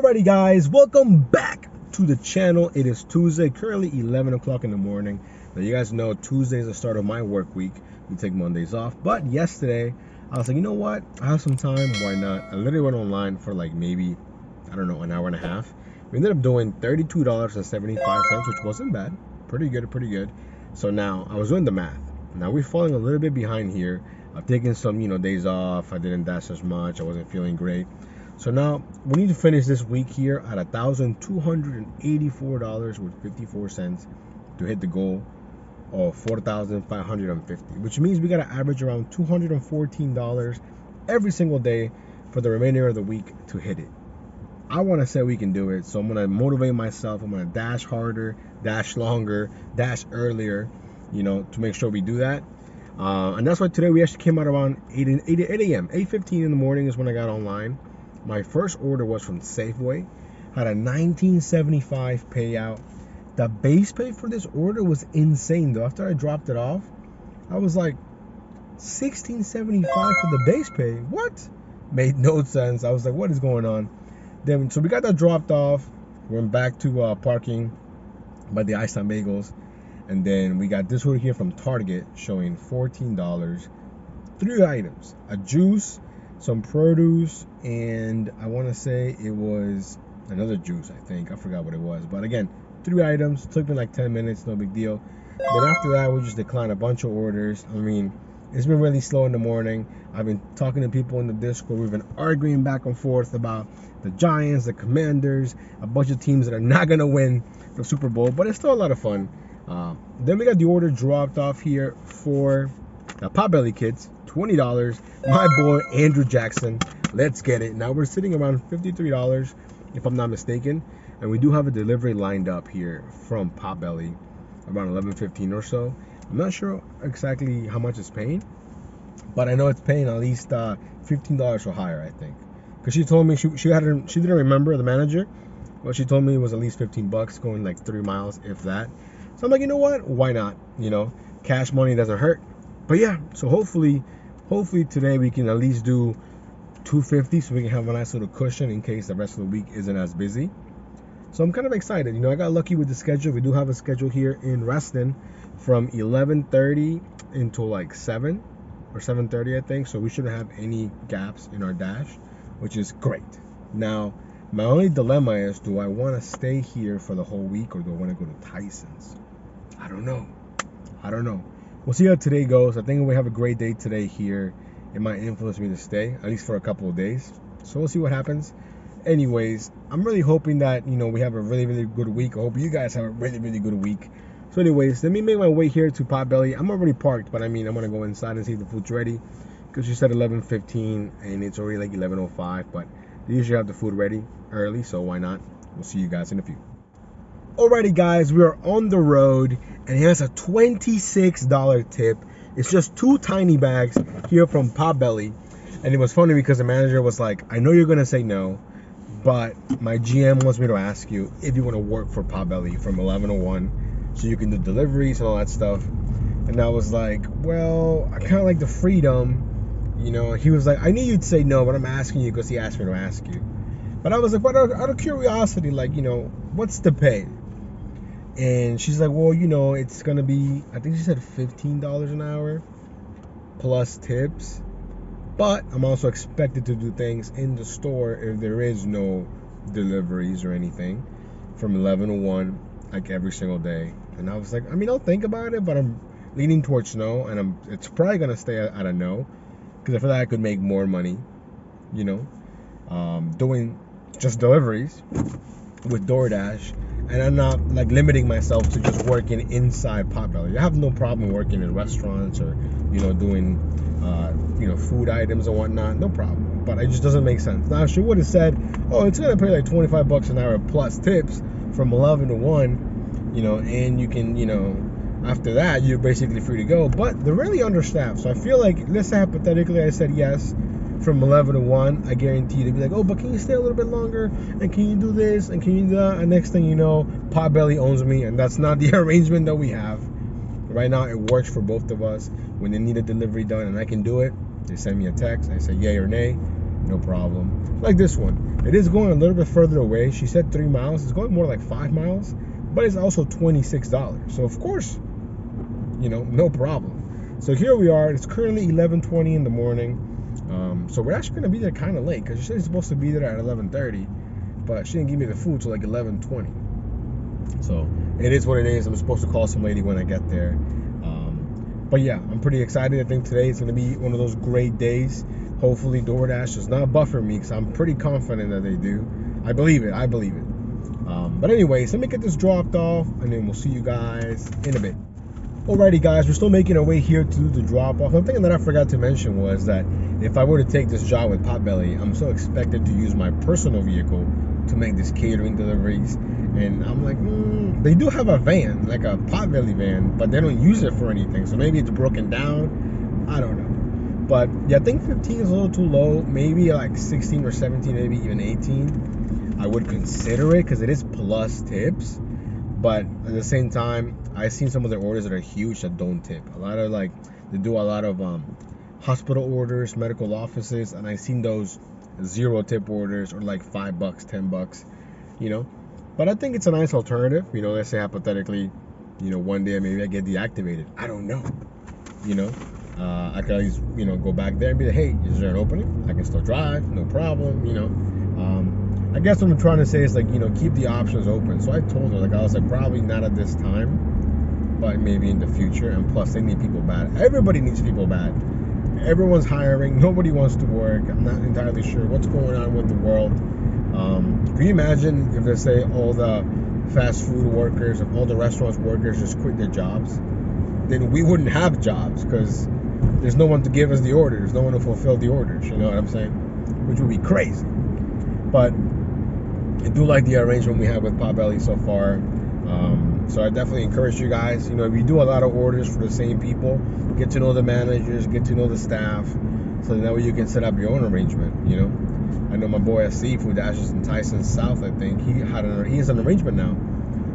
Alrighty guys, welcome back to the channel. It is Tuesday, currently 11 o'clock in the morning. Now you guys know Tuesday is the start of my work week. We take Mondays off. But yesterday, I was like, you know what? I have some time, why not? I literally went online for like maybe, I don't know, an hour and a half. We ended up doing $32.75, which wasn't bad. Pretty good. So now, I was doing the math. Now we're falling a little bit behind here. I've taken some, days off. I didn't dash as much. I wasn't feeling great. So now we need to finish this week here at $1,284.54 to hit the goal of $4,550, which means we got to average around $214 every single day for the remainder of the week to hit it. I want to say we can do it, so I'm going to motivate myself. I'm going to dash harder, dash longer, dash earlier, to make sure we do that. And that's why today we actually came out around 8 a.m. 8:15 in the morning is when I got online. My first order was from Safeway, had a $19.75 payout. The base pay for this order was insane though. After I dropped it off, I was like, $16.75 for the base pay? What? Made no sense. I was like, what is going on? Then, so we got that dropped off, went back to parking by the Ice on Bagels, and then we got this order here from Target showing $14. 3 items, a juice, some produce, and I want to say it was another juice, I think. I forgot what it was. But again, 3 items. Took me like 10 minutes, no big deal. Then after that, we just declined a bunch of orders. I mean, it's been really slow in the morning. I've been talking to people in the Discord. We've been arguing back and forth about the Giants, the Commanders, a bunch of teams that are not going to win the Super Bowl. But it's still a lot of fun. Then we got the order dropped off here for the Potbelly Kids. $20. My boy Andrew Jackson. Let's get it. Now we're sitting around $53 if I'm not mistaken, and we do have a delivery lined up here from Potbelly around 11:15 or so. I'm not sure exactly how much it's paying, but I know it's paying at least $15 or higher, I think, because she told me she didn't remember, the manager, but she told me it was at least $15 going like 3 miles, if that. So I'm like, you know what, why not? Cash money doesn't hurt. But yeah, so hopefully today we can at least do $250 so we can have a nice little cushion in case the rest of the week isn't as busy. So I'm kind of excited. I got lucky with the schedule. We do have a schedule here in Reston from 11:30 until like 7 or 7:30, I think. So we shouldn't have any gaps in our dash, which is great. Now, my only dilemma is, do I want to stay here for the whole week or do I want to go to Tyson's? I don't know. We'll see how today goes. I think we have a great day today here. It might influence me to stay, at least for a couple of days. So we'll see what happens. Anyways, I'm really hoping that, we have a really, really good week. I hope you guys have a really, really good week. So anyways, let me make my way here to Potbelly. I'm already parked, but I'm going to go inside and see if the food's ready. Because she said 11:15 and it's already like 11:05. But they usually have the food ready early, so why not? We'll see you guys in a few. Alrighty guys, we are on the road, and here's a $26 tip. It's just 2 tiny bags here from Potbelly. And it was funny because the manager was like, I know you're gonna say no, but my GM wants me to ask you if you want to work for Potbelly from 11 to 1 so you can do deliveries and all that stuff. And I was like, well, I kind of like the freedom. He was like, I knew you'd say no, but I'm asking you because he asked me to ask you. But I was like, but out of curiosity, like, what's the pay? And she's like, well, it's going to be, I think she said $15 an hour plus tips. But I'm also expected to do things in the store if there is no deliveries or anything from 11 to 1, like every single day. And I was like, I'll think about it, but I'm leaning towards no. And it's probably going to stay at a no because I feel like I could make more money, doing just deliveries with Doordash. And I'm not like limiting myself to just working inside Potbelly. I have no problem working in restaurants or, doing, food items and whatnot. No problem. But it just doesn't make sense. Now, she would have said, oh, it's going to pay like $25 an hour plus tips from 11 to 1, and you can, after that, you're basically free to go. But they're really understaffed. So I feel like, let's say hypothetically I said yes, from 11 to 1, I guarantee you they'd be like, oh, but can you stay a little bit longer? And can you do this? And can you do that? And next thing you know, Potbelly owns me. And that's not the arrangement that we have. Right now, it works for both of us. When they need a delivery done and I can do it, they send me a text. I say yay or nay. no problem. Like this one, it is going a little bit further away. She said 3 miles. It's going more like 5 miles, but it's also $26. So of course, you know, no problem. So here we are. It's currently 11:20 in the morning. So we're actually gonna be there kind of late because she said she's supposed to be there at 11:30, but she didn't give me the food till like 11:20. So it is what it is. I'm supposed to call some lady when I get there. But yeah, I'm pretty excited. I think today is gonna be one of those great days. Hopefully DoorDash does not buffer me because I'm pretty confident that they do. I believe it. But anyways, let me get this dropped off and then we'll see you guys in a bit. Alrighty guys, we're still making our way here to the drop off. One thing that I forgot to mention was that if I were to take this job with Potbelly, I'm so expected to use my personal vehicle to make these catering deliveries. And I'm like, they do have a van, like a Potbelly van, but they don't use it for anything. So maybe it's broken down. I don't know. But yeah, I think 15 is a little too low. Maybe like 16 or 17, maybe even 18. I would consider it because it is plus tips. But at the same time, I've seen some of their orders that are huge that don't tip. A lot of they do a lot of hospital orders, medical offices, and I've seen those 0 tip orders or like $5, $10, you know. But I think it's a nice alternative. You know, let's say hypothetically, you know, one day maybe I get deactivated. I don't know. You know, I could always, you know, go back there and be like, hey, is there an opening? I can still drive, no problem, you know. I guess what I'm trying to say is like, you know, keep the options open. So I told her, like, I was like, probably not at this time, but maybe in the future. And plus, they need people bad. Everybody needs people bad. Everyone's hiring. Nobody wants to work. I'm not entirely sure what's going on with the world. Can you imagine if they say all the fast food workers and all the restaurants workers just quit their jobs? Then we wouldn't have jobs because there's no one to give us the orders. No one to fulfill the orders. You know what I'm saying? Which would be crazy. But I do like the arrangement we have with Potbelly so far. So I definitely encourage you guys, you know, if you do a lot of orders for the same people, get to know the managers, get to know the staff, so that way you can set up your own arrangement, you know. I know my boy at Seafood Dashes in Tyson South, I think, he has an arrangement now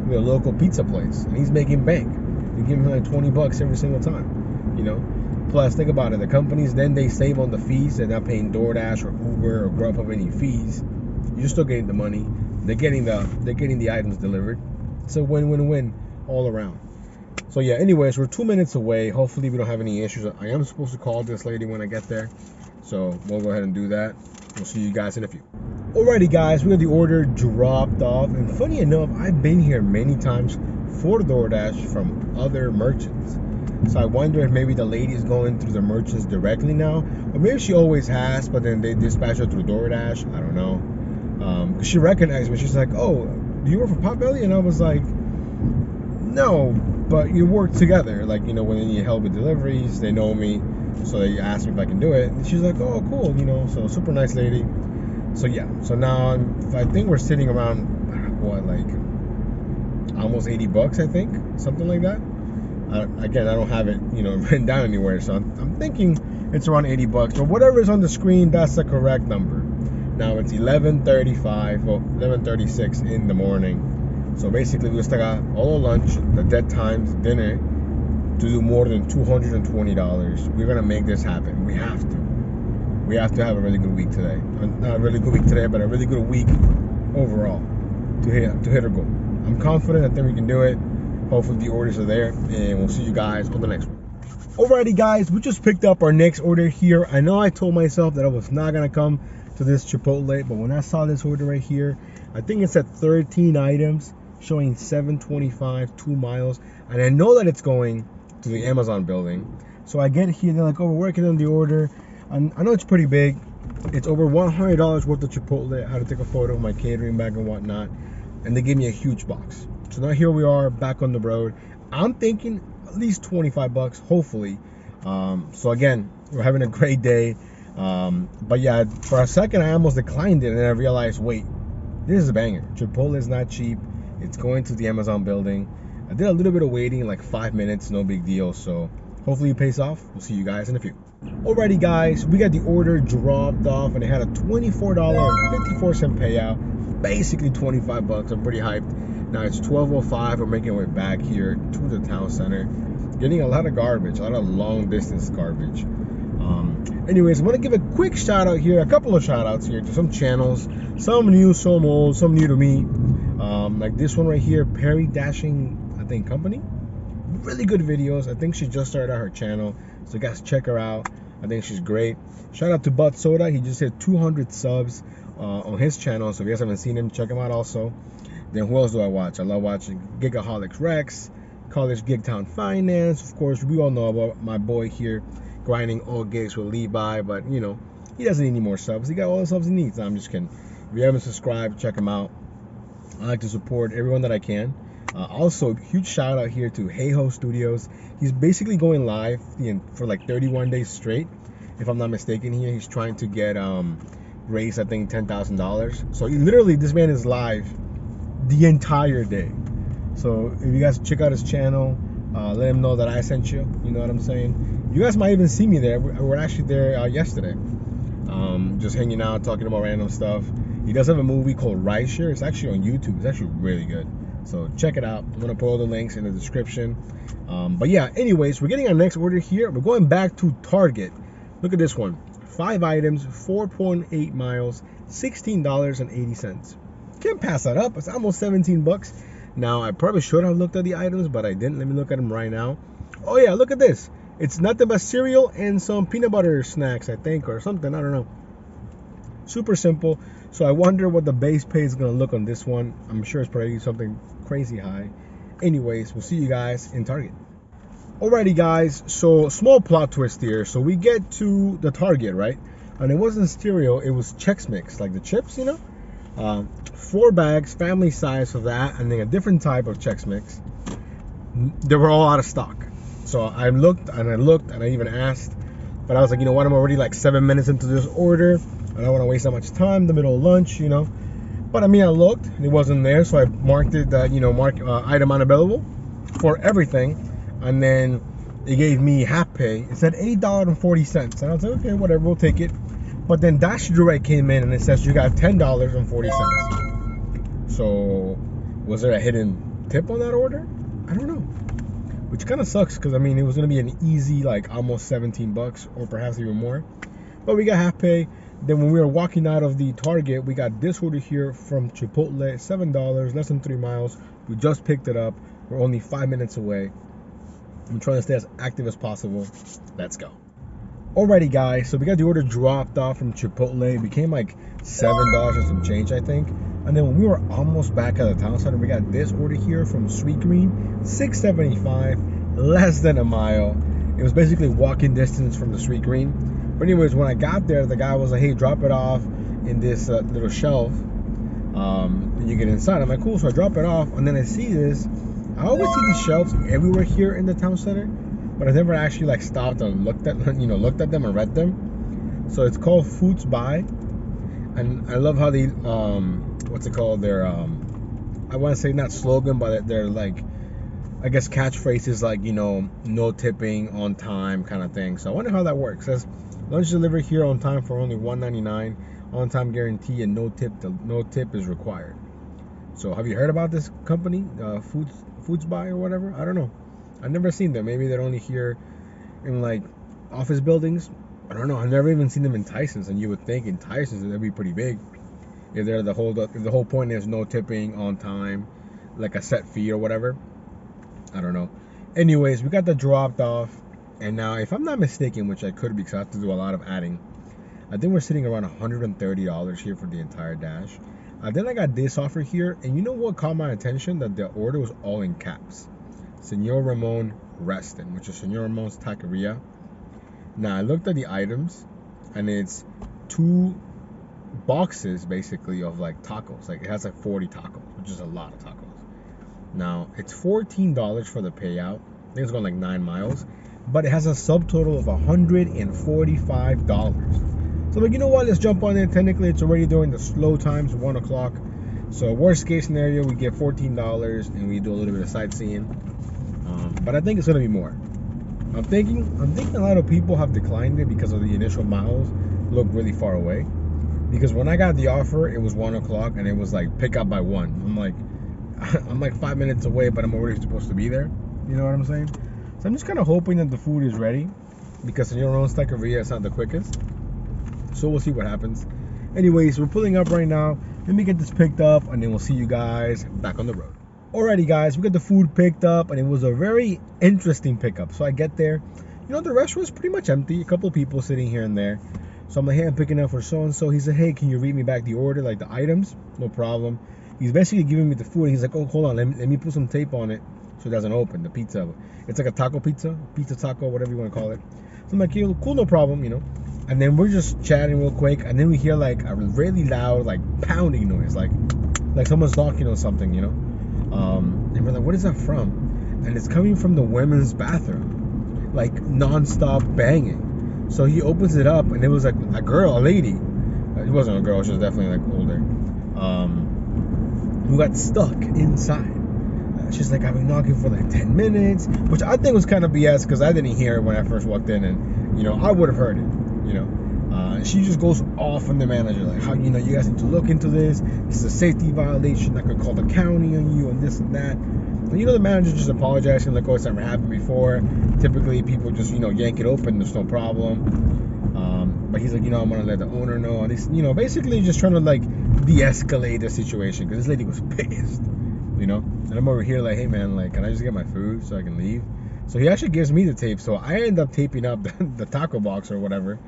with a local pizza place, and he's making bank. They give him like $20 every single time, you know. Plus, think about it, the companies, then they save on the fees. They're not paying DoorDash or Uber or Grubhub any fees. You're still getting the money. They're getting the items delivered. It's a win-win-win all around. So yeah, anyways, we're 2 minutes away. Hopefully we don't have any issues. I am supposed to call this lady when I get there. So we'll go ahead and do that. We'll see you guys in a few. Alrighty guys, we got the order dropped off. And funny enough, I've been here many times for DoorDash from other merchants. So I wonder if maybe the lady is going through the merchants directly now. Or maybe she always has, but then they dispatch her through DoorDash. I don't know. She recognized me. She's like, oh, do you work for Potbelly? And I was like, no, but you work together. Like, you know, when they need help with deliveries, they know me. So they asked me if I can do it. And she's like, oh, cool, you know, so super nice lady. So yeah, so now I think we're sitting around, what, like almost $80, I think, something like that. Again, I don't have it, you know, written down anywhere. So I'm thinking it's around $80, but whatever is on the screen, that's the correct number. Now it's 11:35, well, 11:36 in the morning. So basically, we just got all the lunch, the dead times, dinner, to do more than $220. We're gonna make this happen. We have to. We have to have a really good week today. Not a really good week today, but a really good week overall to hit our goal. I'm confident. I think we can do it. Hopefully, the orders are there, and we'll see you guys on the next one. Alrighty, guys, we just picked up our next order here. I know I told myself that I was not gonna come to this Chipotle, but when I saw this order right here, I think it's at 13 items showing $7.25, 2 miles, and I know that it's going to the Amazon building. So I get here, they're like, oh, we're working on the order. And I know it's pretty big. It's over $100 worth of Chipotle. I had to take a photo of my catering bag and whatnot, and they gave me a huge box. So now here we are back on the road. I'm thinking at least $25, hopefully. So again, we're having a great day. But yeah, for a second I almost declined it, and then I realized, wait, this is a banger. Chipotle is not cheap. It's going to the Amazon building. I did a little bit of waiting, like 5 minutes, no big deal. So hopefully it pays off. We'll see you guys in a few. Alrighty guys, we got the order dropped off, and it had a $24.54 payout, basically $25. I'm pretty hyped. Now it's 12:05. We're making our way back here to the town center, getting a lot of garbage, a lot of long distance garbage. Anyways, I want to give a quick shout out here, a couple of shout outs here to some channels, some new, some old, some new to me. Like this one right here, Perry Dashing, I think, Company. Really good videos. I think she just started out her channel, so guys, check her out. I think she's great. Shout out to Budsoda. He just hit 200 subs on his channel, so if you guys haven't seen him, check him out also. Then who else do I watch? I love watching Gigaholic Rex, College Gig Town Finance. Of course, we all know about my boy here, grinding all gigs with Levi, but you know, he doesn't need any more subs. He got all the subs he needs. No, I'm just kidding. If you haven't subscribed, check him out. I like to support everyone that I can. Also, huge shout out here to Hayhoe Studios. He's basically going live for like 31 days straight, if I'm not mistaken. Here, he's trying to get raised, I think, $10,000. So literally, this man is live the entire day. So if you guys check out his channel, let him know that I sent you. You know what I'm saying? You guys might even see me there. We're actually there yesterday, just hanging out, talking about random stuff. He does have a movie called Rideshare. It's actually on YouTube. It's actually really good. So check it out. I'm gonna put all the links in the description. But yeah, anyways, we're getting our next order here. We're going back to Target. Look at this one. 5 items, 4.8 miles, $16.80. Can't pass that up. It's almost 17 bucks. Now, I probably should have looked at the items, but I didn't. Let me look at them right now. Oh yeah, look at this. It's nothing but cereal and some peanut butter snacks, I think, or something. I don't know. Super simple. So I wonder what the base pay is going to look on this one. I'm sure it's probably something crazy high. Anyways, we'll see you guys in Target. Alrighty, guys. So small plot twist here. So we get to the Target, right? And it wasn't cereal. It was Chex Mix, like the chips, you know? 4 bags, family size for that, and then a different type of Chex Mix. They were all out of stock. So I looked, and I even asked. But I was like, you know what? I'm already like 7 minutes into this order. I don't want to waste that much time in the middle of lunch, you know. But I mean, I looked, and it wasn't there, so I marked it that, you know, item unavailable for everything, and then it gave me half pay. It said $8.40, and I was like, okay, whatever, we'll take it. But then Dash Direct came in, and it says you got $10.40. So was there a hidden tip on that order? I don't know. Which kind of sucks, because I mean, it was gonna be an easy like almost 17 bucks, or perhaps even more. But we got half pay. Then when we were walking out of the Target, we got this order here from Chipotle, $7, less than 3 miles. We just picked it up. We're only 5 minutes away. I'm trying to stay as active as possible. Let's go. Alrighty, guys, so we got the order dropped off from Chipotle. It became like $7 and some change, I think. And then when we were almost back at the town center, we got this order here from Sweet Green, $6.75, less than a mile. It was basically walking distance from the Sweet Green. But anyways, when I got there, the guy was like, hey, drop it off in this little shelf. And you get inside. I'm like, cool. So I drop it off, and then I see this. I always see these shelves everywhere here in the town center, but I've never actually like stopped and looked at them and read them. So it's called Foods Buy, and I love how they what's it called? Their I want to say not slogan, but they're like, I guess catchphrases like, you know, no tipping, on time kind of thing. So I wonder how that works. It says lunch delivered here on time for only $1.99, on time guarantee, and no tip is required. So have you heard about this company, Foods Buy or whatever? I don't know. I've never seen them. Maybe they're only here in like office buildings. I don't know. I've never even seen them in Tyson's, and you would think in Tyson's they'd be pretty big. If the whole point is no tipping, on time, like a set fee or whatever. I don't know. Anyways, we got that dropped off, and now if I'm not mistaken, which I could be because I have to do a lot of adding, I think we're sitting around $130 here for the entire dash. Then I got this offer here, and you know what caught my attention? That the order was all in caps. Senor Ramon Reston, which is Senor Ramon's Taqueria. Now I looked at the items, and it's 2 boxes basically of like tacos. Like it has like 40 tacos, which is a lot of tacos. Now it's $14 for the payout. I think it's going like 9 miles, but it has a subtotal of $145. So I'm like, you know what? Let's jump on it. Technically, it's already during the slow times, 1 o'clock. So worst case scenario, we get $14 and we do a little bit of sightseeing. But I think it's gonna be more. I'm thinking a lot of people have declined it because of the initial miles look really far away. Because when I got the offer, it was 1 o'clock and it was like pick up by 1. I'm like 5 minutes away, but I'm already supposed to be there. You know what I'm saying? So I'm just kind of hoping that the food is ready. because Senor Ron's taqueria is not the quickest. So we'll see what happens. Anyways, we're pulling up right now. Let me get this picked up, and then we'll see you guys back on the road. Alrighty, guys, we got the food picked up, and it was a very interesting pickup. So I get there, you know, the restaurant's pretty much empty. A couple people sitting here and there. So I'm like, hey, I'm picking up for so-and-so. He said, hey, can you read me back the order, like the items? No problem. He's basically giving me the food. He's like, oh, hold on, let me put some tape on it so it doesn't open, the pizza. It's like a taco pizza taco, whatever you want to call it. So I'm like, yeah, cool, no problem, you know. And then we're just chatting real quick, and then we hear like a really loud, like pounding noise, like someone's knocking on something, you know. And we're like, what is that from? And it's coming from the women's bathroom, like non-stop banging. So he opens it up, and it was like a girl, a lady. It wasn't a girl, she was definitely like older, who got stuck inside. She's like, I've been knocking for like 10 minutes, which I think was kind of BS because I didn't hear it when I first walked in, and you know, I would have heard it, you know. She just goes off on the manager, like, how, you know, you guys need to look into this. This is a safety violation. I could call the county on you and this and that. And you know, the manager just apologizing, like, oh, it's never happened before. Typically, people just, you know, yank it open. There's no problem. But he's like, you know, I'm gonna let the owner know. And he's, you know, basically just trying to like de-escalate the situation because this lady was pissed, you know. And I'm over here like, hey man, like, can I just get my food so I can leave? So he actually gives me the tape. So I end up taping up the taco box or whatever.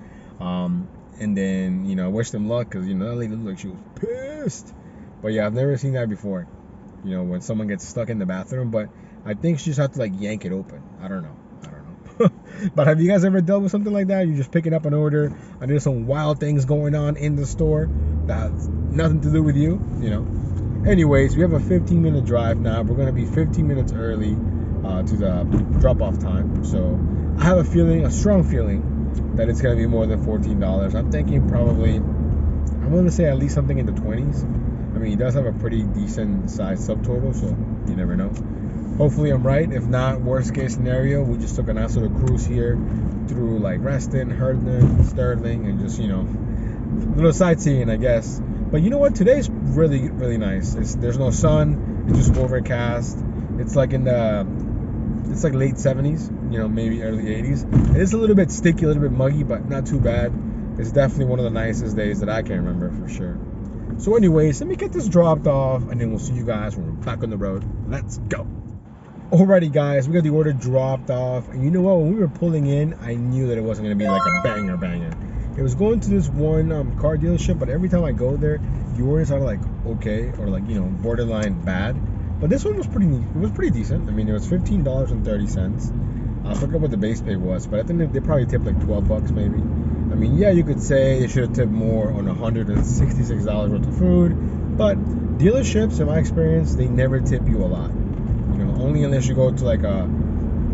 And then, you know, I wish them luck because, you know, that lady looked like she was pissed. But yeah, I've never seen that before, you know, when someone gets stuck in the bathroom. But I think she just have to like yank it open. I don't know. But have you guys ever dealt with something like that? You're just picking up an order and there's some wild things going on in the store that has nothing to do with you, you know. Anyways, we have a 15-minute drive now. We're going to be 15 minutes early to the drop-off time. So I have a strong feeling that it's going to be more than $14. I'm thinking probably, I'm going to say at least something in the 20s. I mean, he does have a pretty decent size subtotal, so you never know. Hopefully I'm right. If not, worst case scenario, we just took a nice little cruise here through like Reston, Herndon, Sterling, and just, you know, a little sightseeing, I guess. But you know what? Today's really, really nice. There's no sun. It's just overcast. It's like it's like late 70s, you know, maybe early 80s. It is a little bit sticky, a little bit muggy, but not too bad. It's definitely one of the nicest days that I can remember for sure. So anyways, let me get this dropped off, and then we'll see you guys when we're back on the road. Let's go. Alrighty, guys, we got the order dropped off, and you know what? When we were pulling in, I knew that it wasn't going to be like a banger. It was going to this one car dealership, but every time I go there, the orders are like okay or like, you know, borderline bad. But this one was pretty decent. I mean, it was $15.30. I forgot what the base pay was, but I think they probably tipped like $12 maybe. I mean, yeah, you could say they should have tipped more on $166 worth of food, but dealerships, in my experience, they never tip you a lot. You know, only unless you go to like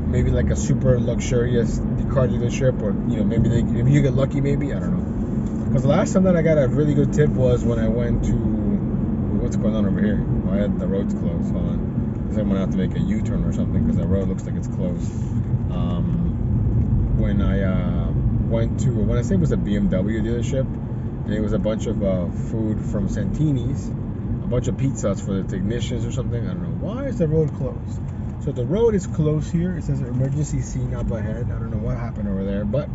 maybe like a super luxurious car dealership, or you know, maybe you get lucky, maybe, I don't know. Because the last time that I got a really good tip was when I went to, what's going on over here? Why the road's closed? Hold on, because I'm gonna have to make a U-turn or something because the road looks like it's closed. When I went to, when I say it was a BMW dealership, and it was a bunch of food from Santini's, a bunch of pizzas for the technicians or something. I don't know. Why is the road closed? So the road is closed here. It says emergency scene up ahead. I don't know what happened over there, but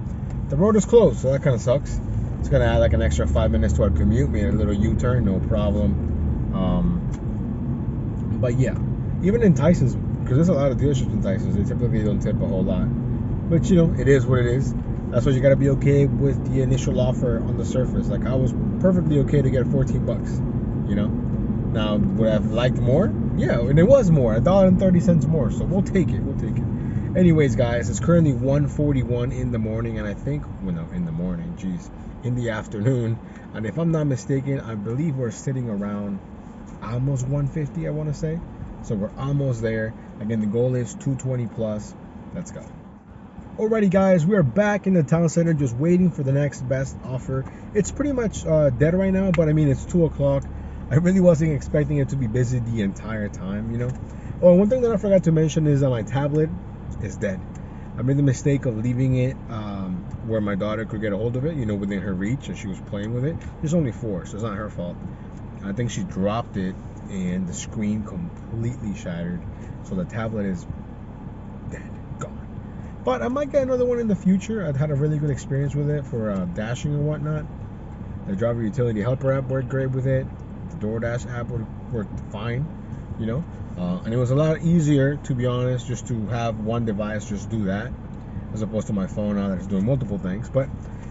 the road is closed, so that kind of sucks. It's gonna add like an extra 5 minutes to our commute. Made a little U-turn, no problem. But yeah, even in Tyson's, because there's a lot of dealerships in Tyson's, they typically don't tip a whole lot. But you know, it is what it is. That's why you gotta be okay with the initial offer on the surface. Like I was perfectly okay to get $14, you know. Now, would I have liked more? Yeah, and it was more, $1.30 more. So we'll take it. Anyways, guys, it's currently 1:41 in the morning, and I think, well, no, in the morning, in the afternoon. And if I'm not mistaken, I believe we're sitting around almost 150, I want to say. So we're almost there. Again, the goal is 220 plus. Let's go. Alrighty, guys, we are back in the town center, just waiting for the next best offer. It's pretty much dead right now, but I mean, it's 2 o'clock. I really wasn't expecting it to be busy the entire time, you know. Oh, one thing that I forgot to mention is that my tablet is dead. I made the mistake of leaving it where my daughter could get a hold of it, you know, within her reach, and she was playing with it. She's only 4, so it's not her fault. I think she dropped it, and the screen completely shattered. So the tablet is dead, gone. But I might get another one in the future. I've had a really good experience with it for dashing and whatnot. The driver utility helper app worked great with it. The Doordash app worked fine, you know. And it was a lot easier, to be honest, just to have one device just do that, as opposed to my phone now that's doing multiple things. But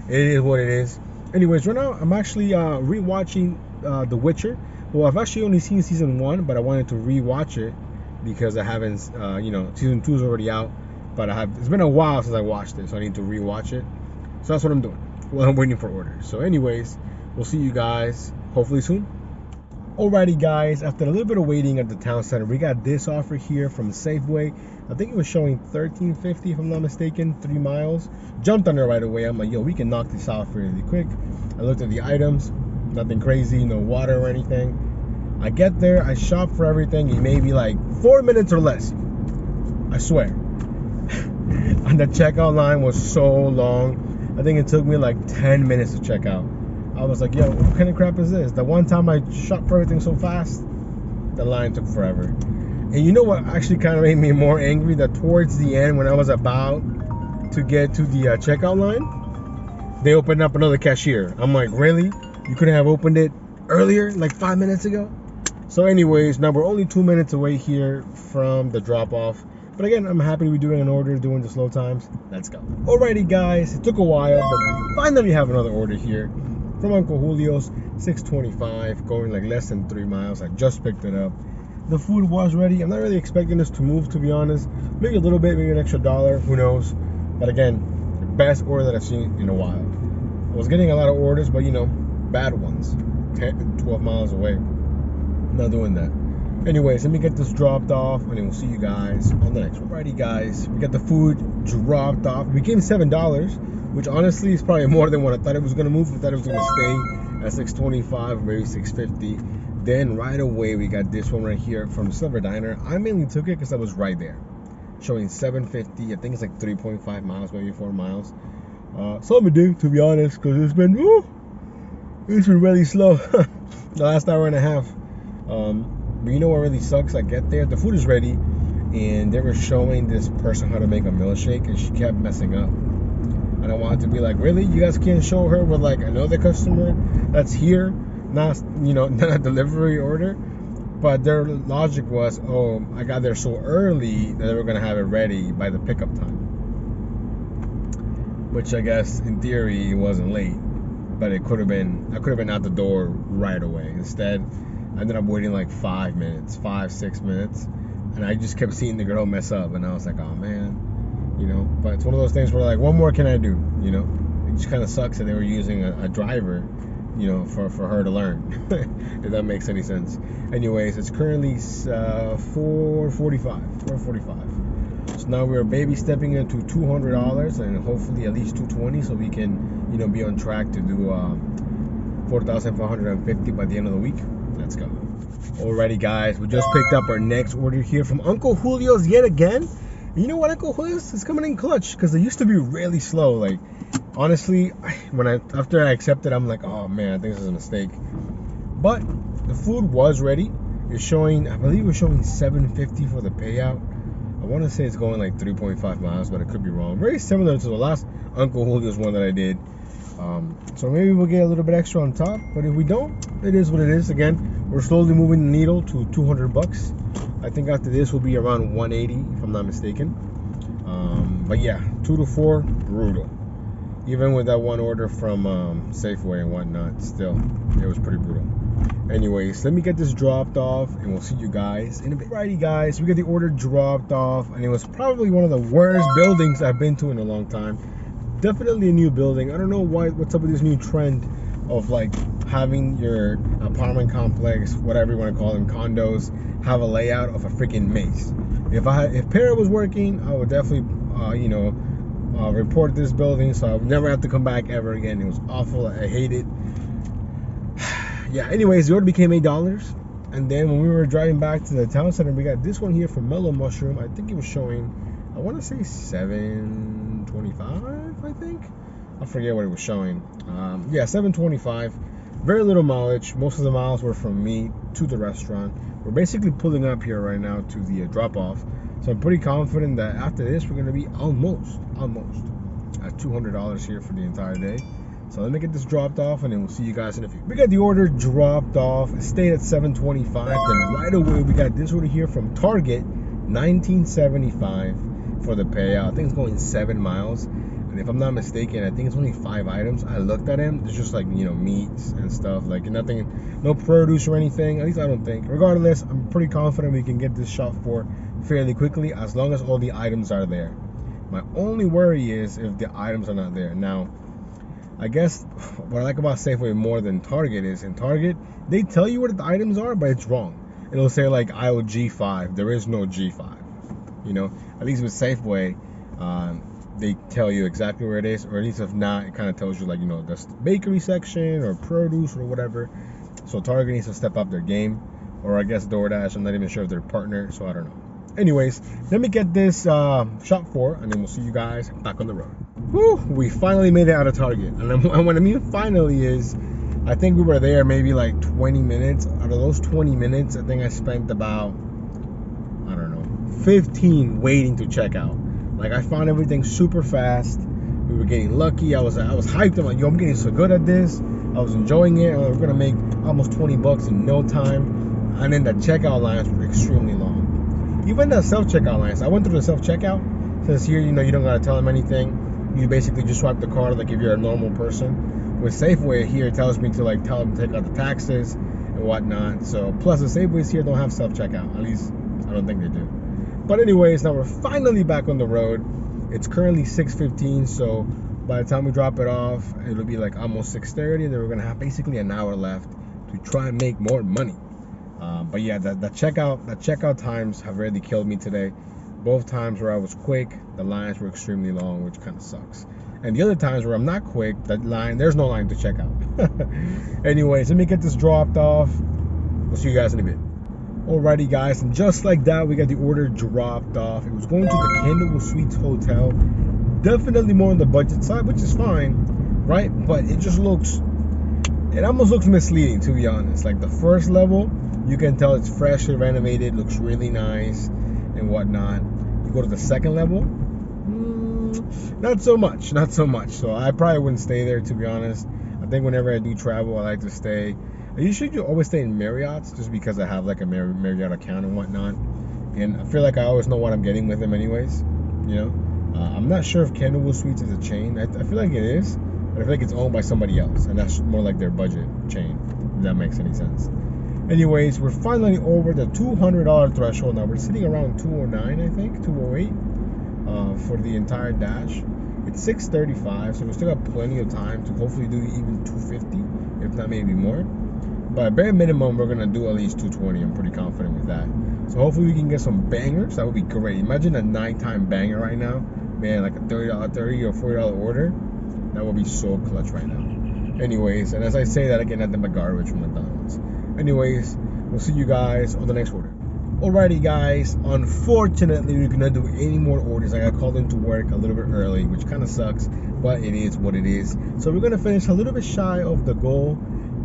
it is what it is. Anyways, right now I'm actually rewatching The Witcher. Well, I've actually only seen season 1, but I wanted to rewatch it because I haven't, season 2 is already out. But it's been a while since I watched it, so I need to rewatch it. So that's what I'm doing while I'm waiting for orders. So anyways, we'll see you guys hopefully soon. Alrighty guys, after a little bit of waiting at the town center, we got this offer here from Safeway. I think it was showing $13.50 if I'm not mistaken, 3 miles. Jumped on it right away. I'm like, yo, we can knock this out really quick. I looked at the items, nothing crazy, no water or anything. I get there, I shop for everything in maybe like 4 minutes or less. I swear. And the checkout line was so long. I think it took me like 10 minutes to check out. I was like, yo, what kind of crap is this? The one time I shopped for everything so fast, the line took forever. And you know what actually kind of made me more angry? That towards the end, when I was about to get to the checkout line, they opened up another cashier. I'm like, really? You couldn't have opened it earlier, like 5 minutes ago? So anyways, now we're only 2 minutes away here from the drop-off. But again, I'm happy to be doing an order, doing the slow times. Let's go. Alrighty guys, it took a while, but we finally have another order here from Uncle Julio's, $6.25, going like less than 3 miles. I just picked it up. The food was ready. I'm not really expecting this to move, to be honest. Maybe a little bit, maybe an extra $1, who knows. But again, the best order that I've seen in a while. I was getting a lot of orders, but you know, bad ones. 10, 12 miles away. I'm not doing that. Anyways, let me get this dropped off, and then we'll see you guys on the next one. Alrighty guys, we got the food dropped off. It became $7, which honestly is probably more than what I thought it was gonna move. I thought it was gonna stay at $6.25 or maybe $6.50. Then right away we got this one right here from Silver Diner. I mainly took it because I was right there, showing $7.50. I think it's like 3.5 miles, maybe 4 miles. So I'm addicted, to be honest, because it's been really slow the last hour and a half. But you know what really sucks? I get there, the food is ready, and they were showing this person how to make a milkshake, and she kept messing up. And I wanted to be like, really? You guys can't show her with like another customer that's here, not a delivery order? But their logic was, oh, I got there so early that they were gonna have it ready by the pickup time. Which I guess in theory it wasn't late, but I could have been out the door right away. Instead, I ended up waiting like 5 minutes, 6 minutes, and I just kept seeing the girl mess up, and I was like, oh man, but it's one of those things where like, what more can I do? It just kind of sucks that they were using a driver, for her to learn, if that makes any sense. Anyways, it's currently 4:45. So now we're baby stepping into $200 and hopefully at least $220, so we can, be on track to do 4,450 by the end of the week. Let's go. Alrighty guys, we just picked up our next order here from Uncle Julio's yet again. And you know what, Uncle Julio's is coming in clutch, because it used to be really slow. Like, honestly, after I accepted, I'm like, oh man, I think this is a mistake. But the food was ready. It's showing, I believe it's showing $7.50 for the payout. I want to say it's going like 3.5 miles, but it could be wrong. Very similar to the last Uncle Julio's one that I did. So maybe we'll get a little bit extra on top, but if we don't, it is what it is. Again, we're slowly moving the needle to $200. I think after this will be around 180, if I'm not mistaken. But yeah, 2 to 4, brutal. Even with that one order from Safeway and whatnot, still, it was pretty brutal. Anyways, let me get this dropped off, and we'll see you guys in a bit. Alrighty guys, we got the order dropped off, and it was probably one of the worst buildings I've been to in a long time. Definitely a new building. I don't know what's up with this new trend of like having your apartment complex, whatever you want to call them, condos, have a layout of a freaking maze. If Para was working, I would definitely report this building, so I would never have to come back ever again. It was awful. I hate it. Yeah, anyways, the order became $8, and then when we were driving back to the town center, we got this one here from Mellow Mushroom. I think it was showing, I want to say $7.25, I think. I forget what it was showing. Yeah, $7.25. Very little mileage. Most of the miles were from meat. to the restaurant. We're basically pulling up here right now to the drop-off. So I'm pretty confident that after this, we're gonna be almost at $200 here for the entire day. So let me get this dropped off, and then we'll see you guys in a few. We got the order dropped off. It stayed at $7.25. Then right away, we got this order here from Target, $19.75 for the payout. I think it's going 7 miles. And if I'm not mistaken, I think it's only 5 items. I looked at them. It's just like, you know, meats and stuff. Like nothing, no produce or anything. At least I don't think. Regardless, I'm pretty confident we can get this shop for fairly quickly as long as all the items are there. My only worry is if the items are not there. Now, I guess what I like about Safeway more than Target is in Target, they tell you where the items are, but it's wrong. It'll say like aisle G5. There is no G5. You know, at least with Safeway, they tell you exactly where it is, or at least if not, it kind of tells you like, you know, the bakery section or produce or whatever. So Target needs to step up their game, or I guess DoorDash. I'm not even sure if they're a partner, so I don't know. Anyways, let me get this shop for, and then we'll see you guys back on the road. Whew, we finally made it out of Target. And what I mean finally is, I think we were there maybe like 20 minutes. Out of those 20 minutes, I think I spent about, I don't know, 15 waiting to check out. Like, I found everything super fast. We were getting lucky. I was hyped. I'm like, yo, I'm getting so good at this. I was enjoying it. We're gonna make almost 20 bucks in no time. And then the checkout lines were extremely long. Even the self-checkout lines, I went through the self-checkout. Since here, you know, you don't gotta tell them anything. You basically just swipe the card like if you're a normal person. With Safeway here, it tells me to like tell them to take out the taxes and whatnot. So plus the Safeways here don't have self-checkout. At least I don't think they do. But anyways, now we're finally back on the road. It's currently 6:15, so by the time we drop it off, it'll be like almost 6:30, and then we're gonna have basically an hour left to try and make more money. But yeah, the checkout times have really killed me today. Both times where I was quick, the lines were extremely long, which kind of sucks. And the other times where I'm not quick, there's no line to check out. Anyways, let me get this dropped off. We'll see you guys in a bit. Alrighty guys, and just like that, we got the order dropped off. It was going to the Candlewood Suites Hotel. Definitely more on the budget side, which is fine, right? But it almost looks misleading, to be honest. Like the first level, you can tell it's freshly renovated, looks really nice and whatnot. You go to the second level, not so much. So I probably wouldn't stay there, to be honest. I think whenever I do travel, I like to stay. I usually always stay in Marriott's just because I have like a Marriott account and whatnot. And I feel like I always know what I'm getting with them anyways, you know. I'm not sure if Candlewood Suites is a chain. I feel like it is, but I feel like it's owned by somebody else, and that's more like their budget chain, if that makes any sense. Anyways, we're finally over the $200 threshold now. We're sitting around 209, I think, 208 for the entire dash. It's 6:35, so we still got plenty of time to hopefully do even 250, if not maybe more. But at bare minimum, we're gonna do at least 220. I'm pretty confident with that. So hopefully we can get some bangers. That would be great. Imagine a nighttime banger right now, man, like a $30 or $40 order. That would be so clutch right now. Anyways, and as I say that, I get nothing but garbage from McDonald's. Anyways, we'll see you guys on the next order. Alrighty guys, unfortunately we're gonna do any more orders. I got called into work a little bit early, which kind of sucks, but it is what it is. So we're gonna finish a little bit shy of the goal,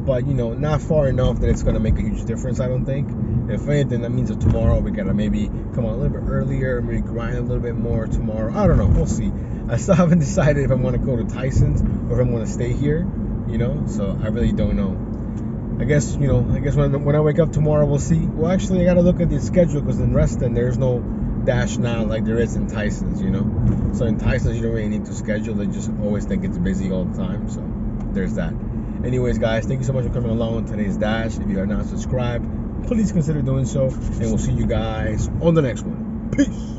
but you know, not far enough that it's gonna make a huge difference, I don't think. If anything, that means that tomorrow we gotta maybe come on a little bit earlier, maybe grind a little bit more tomorrow. I don't know, we'll see. I still haven't decided if I want to go to Tyson's or if I want to stay here, you know, so I really don't know. I guess when I wake up tomorrow, we'll see. Well, actually, I gotta look at the schedule because in Reston there's no dash now like there is in Tyson's, you know. So in Tyson's you don't really need to schedule. They just always think it's busy all the time. So there's that. Anyways, guys, thank you so much for coming along on today's dash. If you are not subscribed, please consider doing so, and we'll see you guys on the next one. Peace.